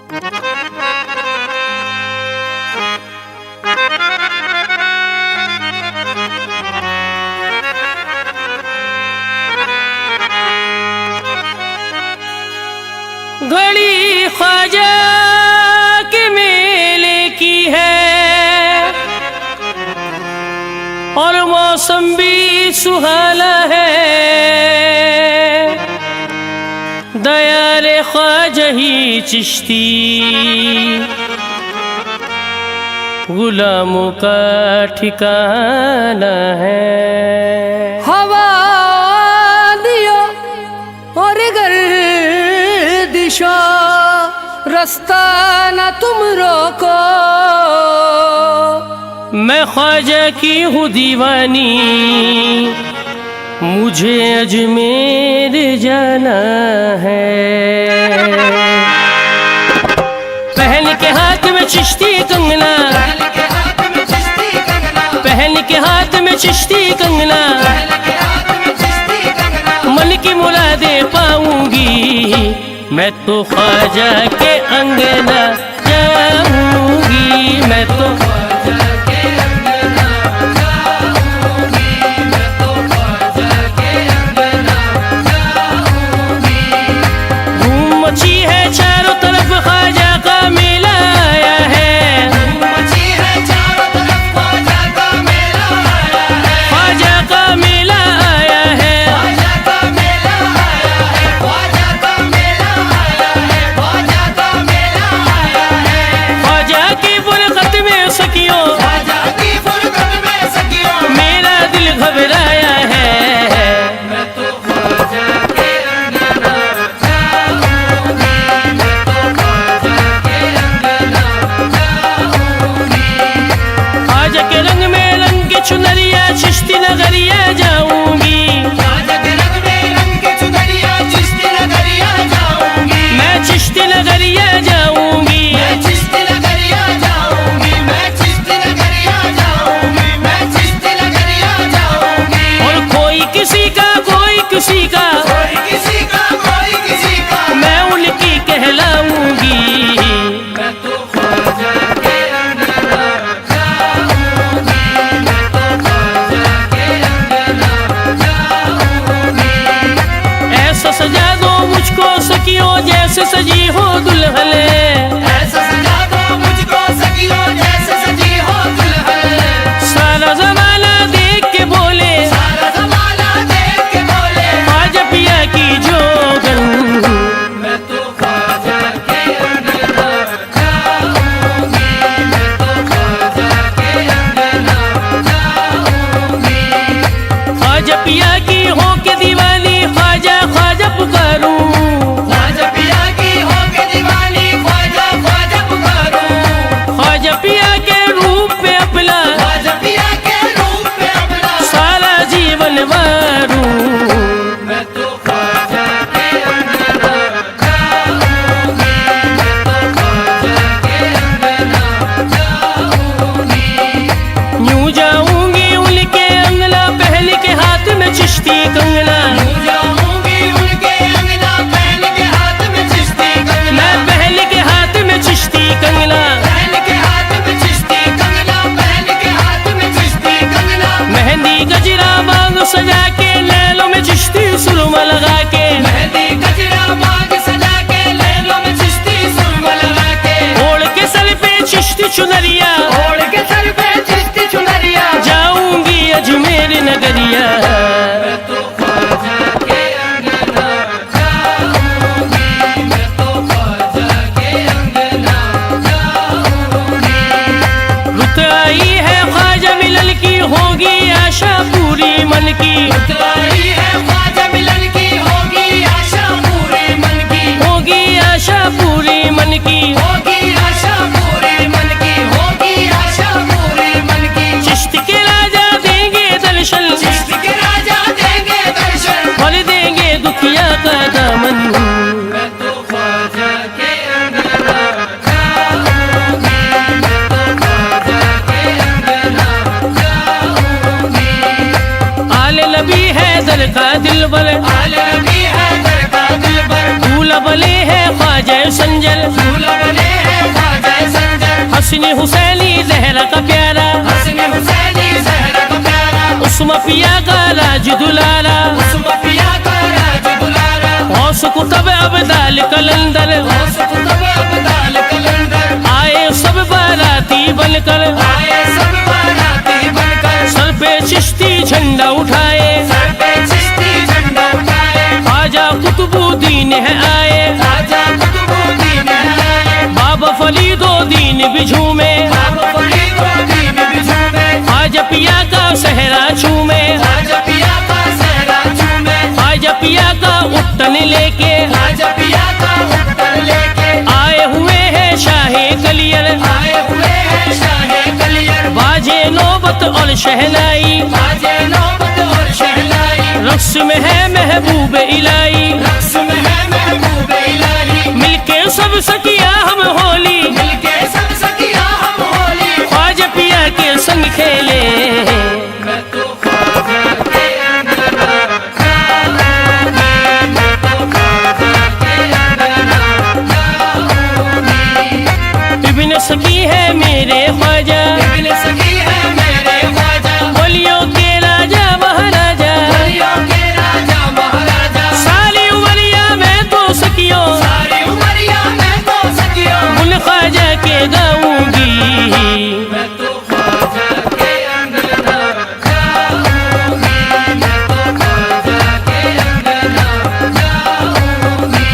घड़ी ख्वाजा के मेले की है और मौसम भी सुहाना है। दयारे ख्वाजा ही चिश्ती गुलामों का ठिकाना है। हवा दियो और गर्दिशो रास्ता न तुम रोको। मैं ख्वाजा की हूँ दीवानी, मुझे अजमेर जाना है। पहन के हाथ में चिश्ती कंगना, पहन के हाथ में चिश्ती कंगना, मन की मुरादें पाऊंगी। मैं तो ख्वाजा के अंगना जाऊंगी, मैं तो ख्वाजा के अंगना जाऊंगी, मैं तो ख्वाजा के अंगना जाऊंगी। धूम मची है चारों तरफ, ख्वाजा का मेला आया है। धूम मची है चारों तरफ, ख्वाजा का मेला आया है। ख्वाजा का मेला आया है, ख्वाजा का मेला आया है, ख्वाजा का मेला आया है, ख्वाजा का मेला आया है। ख्वाजा की फुरकत में सखियों, ख्वाजा की फुरकत में सखियों, मेरा दिल घबराया है। मैं तो ख्वाजा के अंगना जाऊंगी, मैं तो ख्वाजा के अंगना जाऊंगी। ख्वाजा के रंग में रंग के चुनरिया चिश्ती नगरिया जाऊंगी। ख्वाजा के रंग में रंग के चुनरिया चिश्ती नगरिया जाऊंगी। मैं चिश्ती नगरिया जाऊंगी, मैं चिश्ती नगरिया जाऊंगी, मैं चिश्ती नगरिया जाऊंगी, मैं चिश्ती नगरिया जाऊंगी। और कोई किसी का, कोई किसी का, कोई किसी का, कोई किसी का, मैं उनकी कहलाऊंगी। मैं तो ख्वाजा के अंगना जाऊंगी, मैं तो ख्वाजा के अंगना जाऊंगी। ऐसा सजा दो मुझको सखियों जैसे सजी हो दुल्हन, ऐसा सजा दो मुझको सखियों जैसे सजी हो दुल्हन। सारा ज़माना देख के बोले, सारा ज़माना देख के बोले, ख्वाजा पिया की जोगन। मैं तो ख्वाजा के अंगना जाऊंगी, मैं तो ख्वाजा के अंगना जाऊंगी। ख्वाजा पिया की हो के दीवानी, ख्वाजा ख्वाजा पुकारूं। ख्वाजा पिया की हो के दीवानी, ख्वाजा ख्वाजा पुकारूं। ख्वाजा पिया के रूप पे अपना, ख्वाजा पिया के रूप पे अपना सारा जीवन वारूं। मैं तो ख्वाजा के अंगना जाऊंगी, मैं तो ख्वाजा के अंगना जाऊंगी। यूं जाऊंगी उनके अंगना, पहन के हाथ में चिश्ती कंगना। यूं जाऊंगी उनके अंगना, पहन के हाथ में चिश्ती कंगना। मैं पहन के हाथ में चिश्ती कंगना, पहन के हाथ में चिश्ती कंगना, पहन के हाथ में चिश्ती कंगना। मेहंदी गजरा मांग सजा के, लैलों में चिश्ती सुरमा लगा के। मेहंदी गजरा मांग सजा के, लैलों में चिश्ती सुरमा लगा के। ओढ़ के सर पे चिश्ती चुनरिया, ओढ़ के सर पे चिश्ती चुनरिया, जाऊंगी अजमेर नगरिया। मैं तो ख्वाजा के अंगना जाऊंगी, मैं तो ख्वाजा के अंगना जाऊंगी। रुत आई है ख्वाजा मिलन की, होगी आशा पूरी मन की। रुत आई है ख्वाजा मिलन की, होगी आशा पूरी मन की, होगी आशा पूरी मन की, होगी आशा पूरी मन की, होगी आशा पूरी मन की। चिश्ती के राजा देंगे दर्शन, चिश्ती के राजा देंगे दर्शन, भर देंगे दुखिया का दामन। मैं तो ख्वाजा के अंगना जाऊंगी, मैं तो ख्वाजा के अंगना जाऊंगी। आले नबी है दर का दिल बर, आले नबी है दर का दिल बर, दूल्हा बले है ख्वाजा संजल, झूला बने हैं ख्वाजा संजल, हसनी हुसैनी जहरा का प्यारा, हसन हुसैनी ज़हरा का प्यारा, उस्मा पिया का राज दुलारा, उस्मा पिया का राज दुलारा, गौस कुतुब अब्दाल कलंदर, गौस कुतुब अब्दाल कलंदर, आए सब बाराती बनकर, आए सब बाराती बनकर, सर पे चिश्ती झंडा उठाए, सर पे चिश्ती झंडा उठाए, ख्वाजा कुतुबुद्दीन है आए, ख्वाजा कुतुबुद्दीन आए, बाबा फरीदुद्दीन भी झूमे, बाबा फरीदुद्दीन भी झूमे, ख्वाजा पिया का सहरा झूमे, ख्वाजा पिया का सहरा झूमे, ख्वाजा पिया का उट्टन लेके ख्वाजा पिया का उत्तर लेके आए हुए हैं शाहे कलियर, आए हुए हैं शाहे कलियर, बाजे नौबत और शहनाई, बाजे नौबत और शहनाई, रक्स में है महबूब इलाही, रक्स में है महबूब इलाही, मिलके सब सकिया हम होली, मिलके सब सखिया हम होली, ख्वाजा पिया के संग खेले, मैं तो ख्वाजा के अंगना जाऊंगी, मैं तो ख्वाजा के अंगना जाऊंगी, इब्न सकी है मेरे ख्वाजा, इब्न सखी है मेरे ख्वाजा, वलियों के राजा महाराजा, वलियों के राजा महाराजा, सारी उमरिया में तो सकियों सारी उमरिया में तो सखियों, उन ख्वाजा के गाऊंगी, मैं तो ख्वाजा के अंगना जाऊंगी, मैं तो ख्वाजा के अंगना जाऊंगी,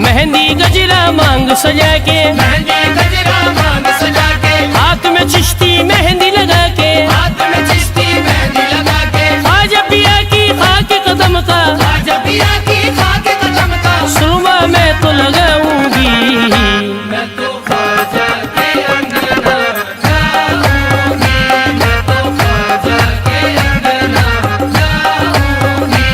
मेहंदी गजरा मांग सजा के, मेहंदी गजरा मांग सजा के, हाथ में चिश्ती मेहंदी लगा के, हाथ में चिश्ती मेहंदी लगा के, ख्वाजा पिया की खाक कदम का ख्वाजा पिया की खाक कदम का, सुरमा मैं तो लगाऊंगी, मैं तो ख्वाजा के अंगना जाऊंगी, मैं तो ख्वाजा के अंगना जाऊंगी,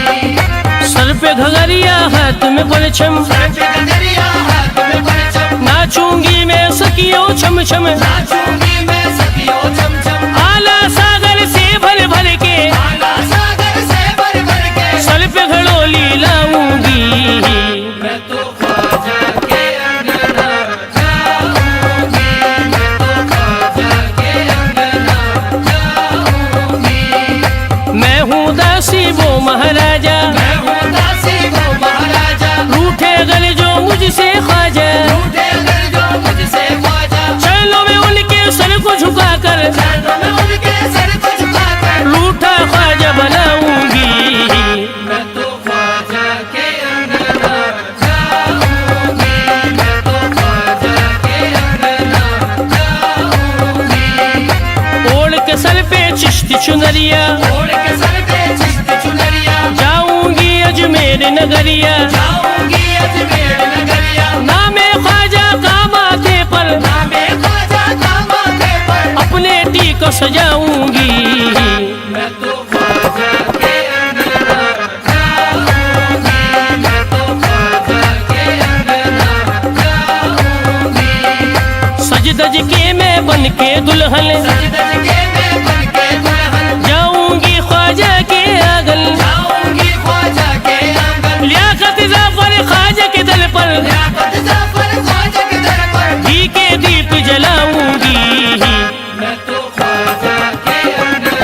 सर पे घगरिया हाथ में परचम, सर पे गजरिया हाथ में परचम, नाचूंगी मैं सकियों छम छम, नाचूंगी मैं सखियों छम छम, आला सागर से भर भर के आला सागर से भर भर के, सर पे घड़ोली लाऊंगी, मैं तो ख्वाजा के अंगना जाऊंगी, मैं तो ख्वाजा के अंगना जाऊंगी, मैं हूँ दासी वो महाराजा, मैं हूँ दासी वो महाराजा, रूठे अगर जो मुझसे ख्वाजा, रूठे अगर जो मुझसे ख्वाजा, चलो मैं उनके सर को झुकाकर चरणों में उनके सर को झुकाकर, रूठा ख्वाजा बनाऊंगी, मैं तो ख्वाजा के अंगना जाऊंगी, मैं तो ख्वाजा के अंगना जाऊंगी, ओढ़ के सर पे चिश्ती चुनरिया, ओढ़ के सर पे चिश्ती चुनरिया, जाऊंगी अजमेर नगरिया, जाऊंगी अजमेर नगरिया, नामे ख्वाजा का माथे पर नामे ख्वाजा का माथे पर, अपने टीक सजाऊंगी, मैं तो ख्वाजा के अंगना जाऊंगी, मैं तो ख्वाजा के अंगना जाऊंगी, सजदज के मैं बन के दुल्हन, सजदज के मैं बन के दुल्हन, जाऊंगी ख्वाजा के आंगन, जाऊंगी ख्वाजा के आंगन, लियाकत जाफर ख्वाजा के दर पर लियाकत जाफर ख्वाजा के दर पर, घी के दीप जलाऊंगी, मैं तो ख्वाजा के अंगना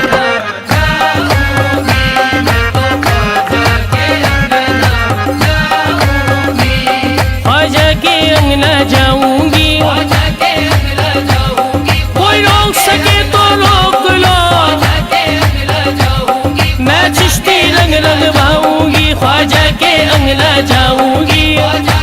जाऊंगी, मैं तो ख्वाजा के अंगना जाऊंगी, ख्वाजा के अंगना जाऊंगी, ख्वाजा के अंगना जाऊंगी, कोई रोक सके तो रोक लो, ख्वाजा के अंगना जाऊंगी, मैं चिश्ती रंग रंगवाऊंगी, ख्वाजा के अंगना जाऊंगी, ख्वाजा